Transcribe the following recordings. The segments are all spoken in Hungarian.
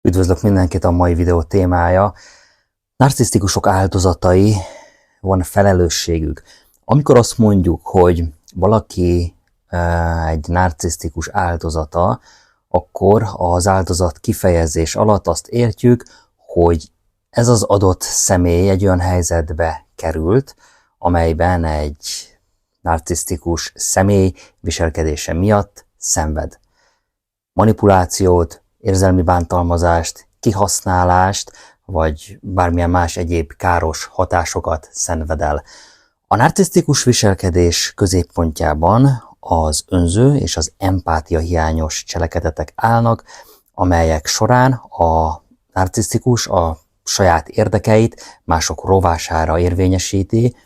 Üdvözlök mindenkit, a mai videó témája. Narcisztikusok áldozatai, van felelősségük. Amikor azt mondjuk, hogy valaki egy narcisztikus áldozata, akkor az áldozat kifejezés alatt azt értjük, hogy ez az adott személy egy olyan helyzetbe került, amelyben egy narcisztikus személy viselkedése miatt szenved. Manipulációt, érzelmi bántalmazást, kihasználást, vagy bármilyen más egyéb káros hatásokat szenved el. A narcisztikus viselkedés középpontjában az önző és az empátia hiányos cselekedetek állnak, amelyek során a narcisztikus a saját érdekeit mások rovására érvényesíti,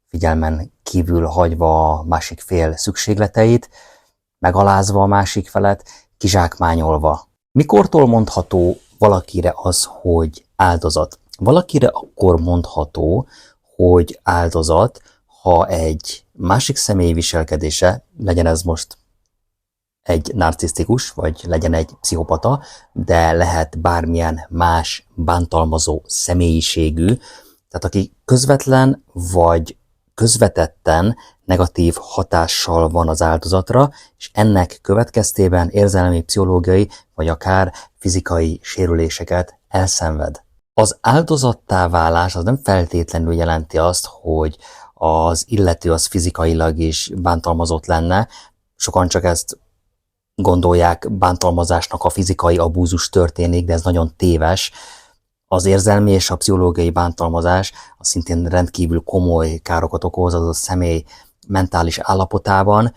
figyelmen kívül hagyva a másik fél szükségleteit, megalázva a másik felet, kizsákmányolva. Mikortól mondható valakire az, hogy áldozat? Valakire akkor mondható, hogy áldozat, ha egy másik személy viselkedése, legyen ez most egy narcisztikus, vagy legyen egy pszichopata, de lehet bármilyen más bántalmazó személyiségű, tehát aki közvetlen vagy közvetetten negatív hatással van az áldozatra, és ennek következtében érzelmi, pszichológiai, vagy akár fizikai sérüléseket elszenved. Az áldozattá válás az nem feltétlenül jelenti azt, hogy az illető az fizikailag is bántalmazott lenne. Sokan csak ezt gondolják, bántalmazásnak a fizikai abúzus történik, de ez nagyon téves. Az érzelmi és a pszichológiai bántalmazás az szintén rendkívül komoly károkat okoz az a személy mentális állapotában,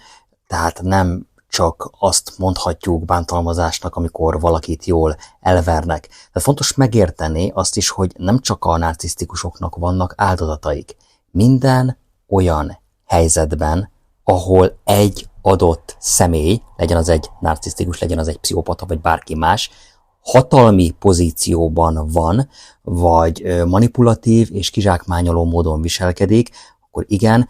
tehát nem csak azt mondhatjuk bántalmazásnak, amikor valakit jól elvernek. De fontos megérteni azt is, hogy nem csak a narcisztikusoknak vannak áldozataik. Minden olyan helyzetben, ahol egy adott személy, legyen az egy narcisztikus, legyen az egy pszichopata, vagy bárki más, hatalmi pozícióban van, vagy manipulatív és kizsákmányoló módon viselkedik, akkor igen,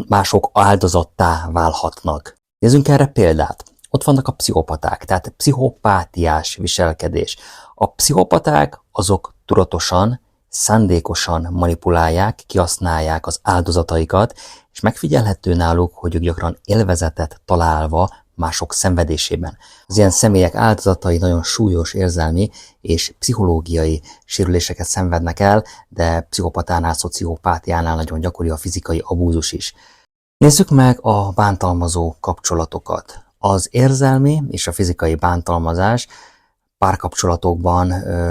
mások áldozattá válhatnak. Nézzünk erre példát. Ott vannak a pszichopaták, tehát pszichopátiás viselkedés. A pszichopaták azok tudatosan, szándékosan manipulálják, kihasználják az áldozataikat, és megfigyelhető náluk, hogy ők gyakran élvezetet találva mások szenvedésében. Az ilyen személyek áldozatai nagyon súlyos érzelmi és pszichológiai sérüléseket szenvednek el, de pszichopatánál, szociopátiánál nagyon gyakori a fizikai abúzus is. Nézzük meg a bántalmazó kapcsolatokat. Az érzelmi és a fizikai bántalmazás párkapcsolatokban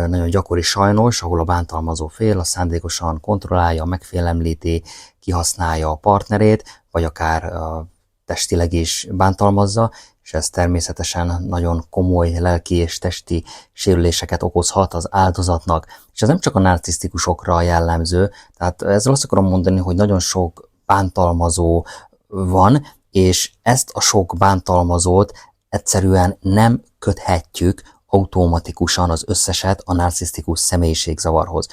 nagyon gyakori sajnos, ahol a bántalmazó fél a szándékosan kontrollálja, megfélemlíti, kihasználja a partnerét, vagy akár testileg is bántalmazza, és ez természetesen nagyon komoly lelki és testi sérüléseket okozhat az áldozatnak. És ez nem csak a narcisztikusokra jellemző, tehát ezzel azt akarom mondani, hogy nagyon sok bántalmazó van, és ezt a sok bántalmazót egyszerűen nem köthetjük automatikusan az összeset a narcisztikus személyiségzavarhoz.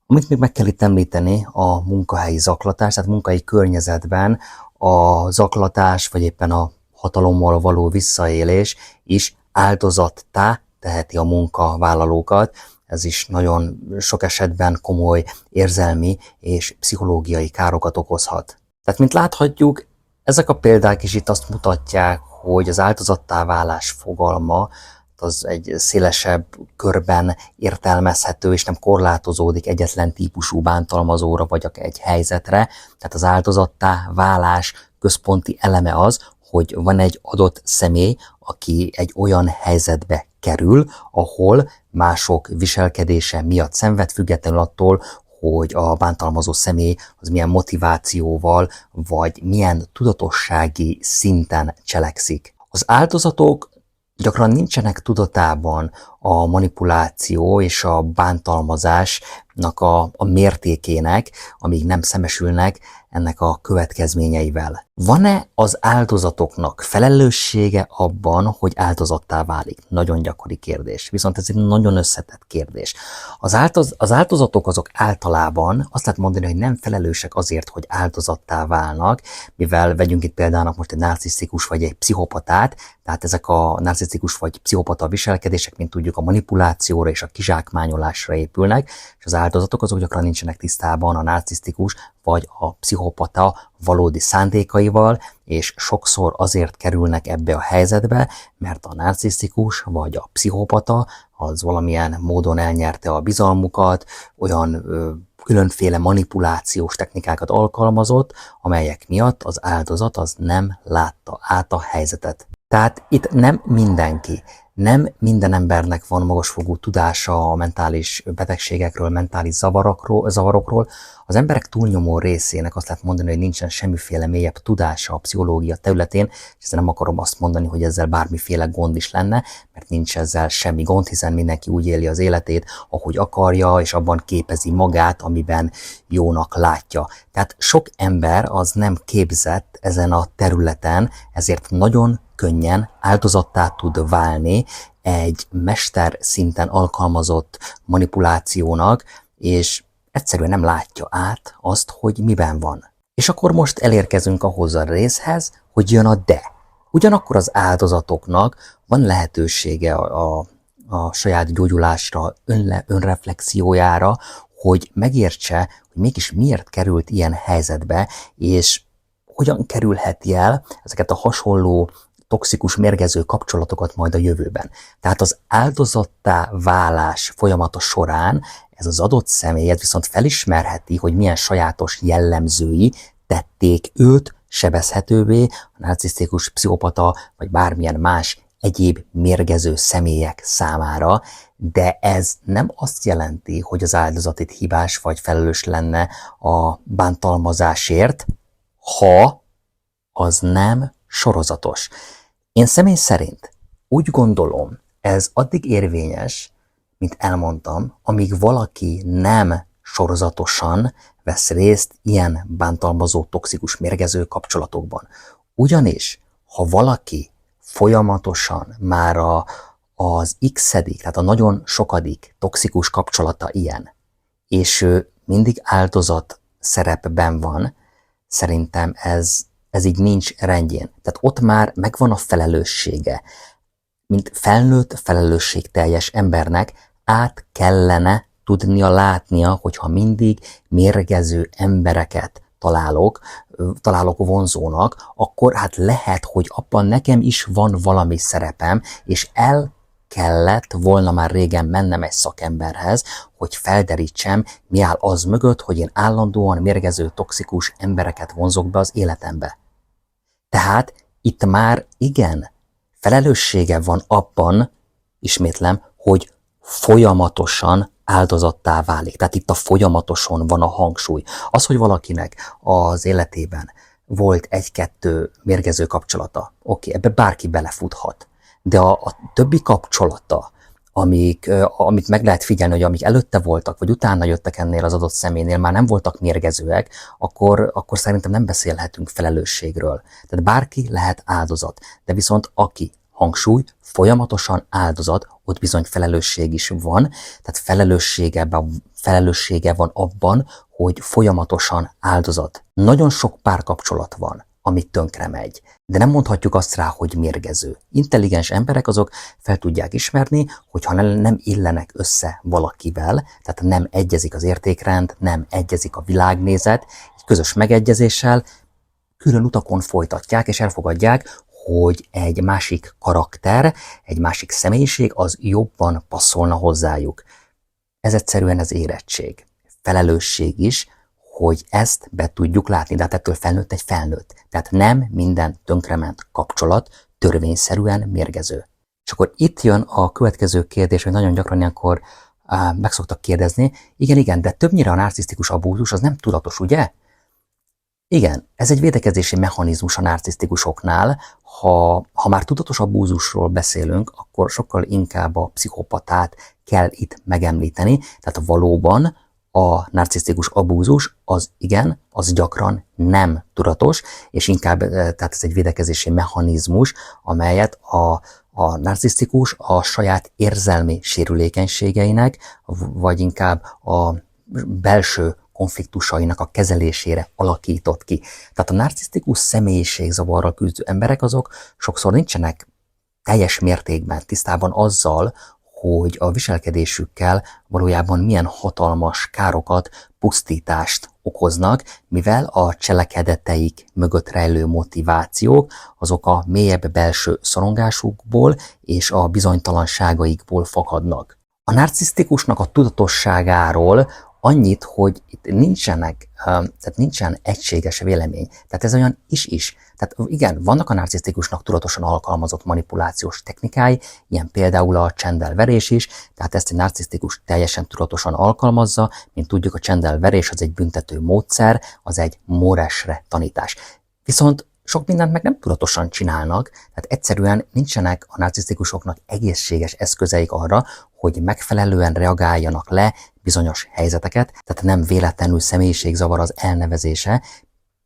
Amit még meg kell itt említeni, a munkahelyi zaklatás, tehát munkai környezetben a zaklatás, vagy éppen a hatalommal való visszaélés is áldozattá teheti a munkavállalókat. Ez is nagyon sok esetben komoly érzelmi és pszichológiai károkat okozhat. Tehát, mint láthatjuk, ezek a példák is itt azt mutatják, hogy az áldozattá válás fogalma az egy szélesebb körben értelmezhető, és nem korlátozódik egyetlen típusú bántalmazóra, vagy egy helyzetre. Tehát az áldozattá válás központi eleme az, hogy van egy adott személy, aki egy olyan helyzetbe kerül, ahol mások viselkedése miatt szenved, függetlenül attól, hogy a bántalmazó személy az milyen motivációval, vagy milyen tudatossági szinten cselekszik. Az áldozatok gyakran nincsenek tudatában a manipuláció és a bántalmazásnak a mértékének, amíg nem szembesülnek ennek a következményeivel. Van-e az áldozatoknak felelőssége abban, hogy áldozattá válik? Nagyon gyakori kérdés, viszont ez egy nagyon összetett kérdés. Az áldozatok azok általában azt lehet mondani, hogy nem felelősek azért, hogy áldozattá válnak, mivel vegyünk itt például most egy narcisztikus vagy egy pszichopatát, tehát ezek a narcisztikus vagy pszichopata viselkedések, mint tudjuk, a manipulációra és a kizsákmányolásra épülnek, és az áldozatok azok gyakran nincsenek tisztában a narcisztikus vagy a pszichopata valódi szándékaival, és sokszor azért kerülnek ebbe a helyzetbe, mert a narcisztikus vagy a pszichopata az valamilyen módon elnyerte a bizalmukat, olyan különféle manipulációs technikákat alkalmazott, amelyek miatt az áldozat az nem látta át a helyzetet. Tehát itt nem mindenki, nem minden embernek van magasfokú tudása a mentális betegségekről, mentális zavarokról. Az emberek túlnyomó részének azt lehet mondani, hogy nincsen semmiféle mélyebb tudása a pszichológia területén, és ezzel nem akarom azt mondani, hogy ezzel bármiféle gond is lenne, mert nincs ezzel semmi gond, hiszen mindenki úgy éli az életét, ahogy akarja, és abban képezi magát, amiben jónak látja. Tehát sok ember az nem képzett ezen a területen, ezért nagyon könnyen áldozattá tud válni egy mester szinten alkalmazott manipulációnak, és egyszerűen nem látja át azt, hogy miben van. És akkor most elérkezünk ahhoz a részhez, hogy jön a de. Ugyanakkor az áldozatoknak van lehetősége a saját gyógyulásra, önreflexiójára, hogy megértse, hogy mégis miért került ilyen helyzetbe, és hogyan kerülheti el ezeket a hasonló toxikus, mérgező kapcsolatokat majd a jövőben. Tehát az áldozattá válás folyamata során ez az adott személyet viszont felismerheti, hogy milyen sajátos jellemzői tették őt sebezhetővé, a narcisztikus, pszichopata vagy bármilyen más egyéb mérgező személyek számára, de ez nem azt jelenti, hogy az áldozat itt hibás vagy felelős lenne a bántalmazásért, ha az nem sorozatos. Én személy szerint úgy gondolom, ez addig érvényes, mint elmondtam, amíg valaki nem sorozatosan vesz részt ilyen bántalmazó, toxikus, mérgező kapcsolatokban. Ugyanis, ha valaki folyamatosan már az x-edik, tehát a nagyon sokadik toxikus kapcsolata ilyen, és ő mindig áldozat szerepben van, szerintem ez így nincs rendjén. Tehát ott már megvan a felelőssége. Mint felnőtt, felelősségteljes embernek át kellene tudnia látnia, hogyha mindig mérgező embereket találok vonzónak, akkor hát lehet, hogy abban nekem is van valami szerepem, és el kellett volna már régen mennem egy szakemberhez, hogy felderítsem, mi áll az mögött, hogy én állandóan mérgező, toxikus embereket vonzok be az életembe. Tehát itt már igen, felelőssége van abban, ismétlem, hogy folyamatosan áldozattá válik. Tehát itt a folyamatosan van a hangsúly. Az, hogy valakinek az életében volt egy-kettő mérgező kapcsolata, oké, ebbe bárki belefuthat. De a többi kapcsolata, amit meg lehet figyelni, hogy amik előtte voltak, vagy utána jöttek ennél az adott személynél, már nem voltak mérgezőek, akkor szerintem nem beszélhetünk felelősségről. Tehát bárki lehet áldozat, de viszont aki hangsúly, folyamatosan áldozat, ott bizony felelősség is van, tehát felelőssége van abban, hogy folyamatosan áldozat. Nagyon sok párkapcsolat van, amit tönkre megy. De nem mondhatjuk azt rá, hogy mérgező. Intelligens emberek azok fel tudják ismerni, hogyha nem illenek össze valakivel, tehát nem egyezik az értékrend, nem egyezik a világnézet, egy közös megegyezéssel külön utakon folytatják és elfogadják, hogy egy másik karakter, egy másik személyiség az jobban passzolna hozzájuk. Ez egyszerűen az érettség. Felelősség is, hogy ezt be tudjuk látni, de hát ettől felnőtt egy felnőtt. Tehát nem minden tönkrement kapcsolat törvényszerűen mérgező. És akkor itt jön a következő kérdés, hogy nagyon gyakran ilyenkor meg szoktak kérdezni, igen, de többnyire a narcisztikus abúzus az nem tudatos, ugye? Igen, ez egy védekezési mechanizmus a narcisztikusoknál. Ha már tudatos abúzusról beszélünk, akkor sokkal inkább a pszichopatát kell itt megemlíteni. Tehát valóban a narcisztikus abúzus az igen, az gyakran nem tudatos, és inkább tehát ez egy védekezési mechanizmus, amelyet a narcisztikus a saját érzelmi sérülékenységeinek, vagy inkább a belső konfliktusainak a kezelésére alakított ki. Tehát a narcisztikus személyiségzavarral küzdő emberek azok sokszor nincsenek teljes mértékben tisztában azzal, hogy a viselkedésükkel valójában milyen hatalmas károkat, pusztítást okoznak, mivel a cselekedeteik mögött rejlő motivációk azok a mélyebb belső szorongásukból és a bizonytalanságaikból fakadnak. A narcisztikusnak a tudatosságáról annyit, hogy itt nincsen egységes vélemény. Tehát ez olyan is. Tehát igen, vannak a narcisztikusnak tudatosan alkalmazott manipulációs technikái, ilyen például a csendelverés is, tehát ezt egy narcisztikus teljesen tudatosan alkalmazza, mint tudjuk, a csendelverés az egy büntető módszer, az egy móresre tanítás. Viszont sok mindent meg nem tudatosan csinálnak, tehát egyszerűen nincsenek a narcisztikusoknak egészséges eszközeik arra, hogy megfelelően reagáljanak le bizonyos helyzeteket, tehát nem véletlenül személyiségzavar az elnevezése.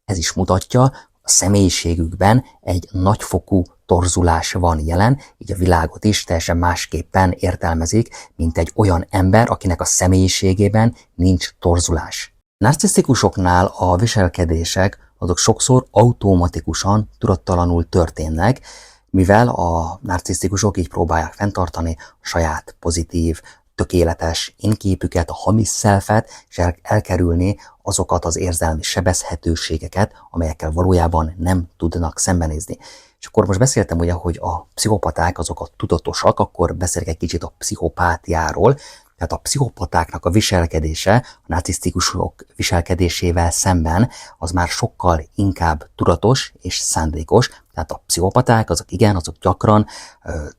Ez is mutatja, a személyiségükben egy nagyfokú torzulás van jelen, így a világot is teljesen másképpen értelmezik, mint egy olyan ember, akinek a személyiségében nincs torzulás. Narcisztikusoknál a viselkedések azok sokszor automatikusan, tudattalanul történnek, mivel a narcisztikusok így próbálják fenntartani a saját pozitív, tökéletes énképüket, a hamis selfet, és elkerülni azokat az érzelmi sebezhetőségeket, amelyekkel valójában nem tudnak szembenézni. És akkor most beszéltem ugye, hogy a pszichopaták azok a tudatosak, akkor beszélek egy kicsit a pszichopátiáról. Tehát a pszichopatáknak a viselkedése, a narcisztikusok viselkedésével szemben az már sokkal inkább tudatos és szándékos. Tehát a pszichopaták azok gyakran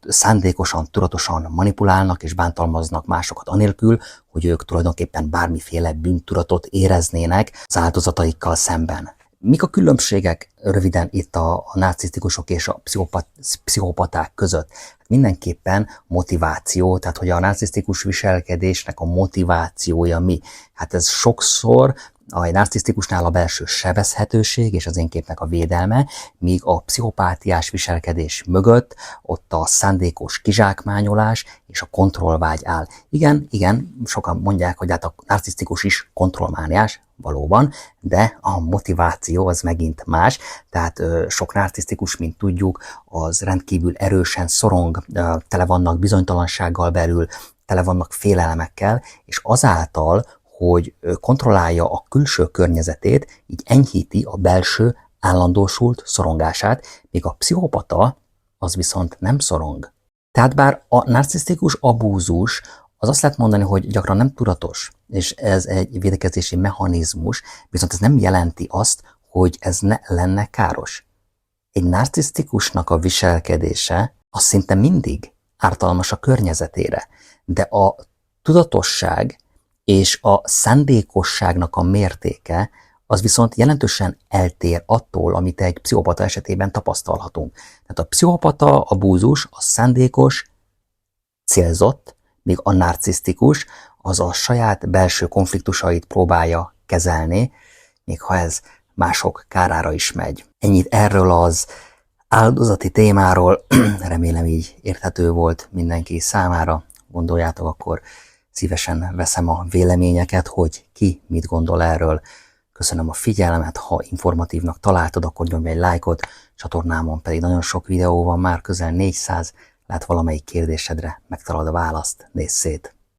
szándékosan, tudatosan manipulálnak és bántalmaznak másokat anélkül, hogy ők tulajdonképpen bármiféle bűntudatot éreznének az áldozataikkal szemben. Mik a különbségek röviden itt a narcisztikusok és a pszichopaták között? Mindenképpen motiváció, tehát hogy a narcisztikus viselkedésnek a motivációja mi? Hát ez sokszor a narcisztikusnál a belső sebezhetőség és az én képnek a védelme, míg a pszichopátiás viselkedés mögött ott a szándékos kizsákmányolás és a kontrollvágy áll. Igen, sokan mondják, hogy hát a narcisztikus is kontrollmániás, valóban, de a motiváció az megint más, tehát sok narcisztikus, mint tudjuk, az rendkívül erősen szorong, tele vannak bizonytalansággal belül, tele vannak félelemekkel, és azáltal, hogy kontrollálja a külső környezetét, így enyhíti a belső állandósult szorongását, míg a pszichopata az viszont nem szorong. Tehát bár a narcisztikus abúzus az azt lehet mondani, hogy gyakran nem tudatos, és ez egy védekezési mechanizmus, viszont ez nem jelenti azt, hogy ez ne lenne káros. Egy narcisztikusnak a viselkedése az szinte mindig ártalmas a környezetére, de a tudatosság és a szándékosságnak a mértéke az viszont jelentősen eltér attól, amit egy pszichopata esetében tapasztalhatunk. Tehát a pszichopata abúzus a szándékos, célzott, míg a narcisztikus az a saját belső konfliktusait próbálja kezelni, még ha ez mások kárára is megy. Ennyit erről az áldozati témáról, remélem így érthető volt mindenki számára. Gondoljátok, akkor szívesen veszem a véleményeket, hogy ki mit gondol erről. Köszönöm a figyelmet, ha informatívnak találtad, akkor nyomj egy lájkot, csatornámon pedig nagyon sok videó van, már közel 400, lehet valamelyik kérdésedre megtalálod a választ, nézz szét!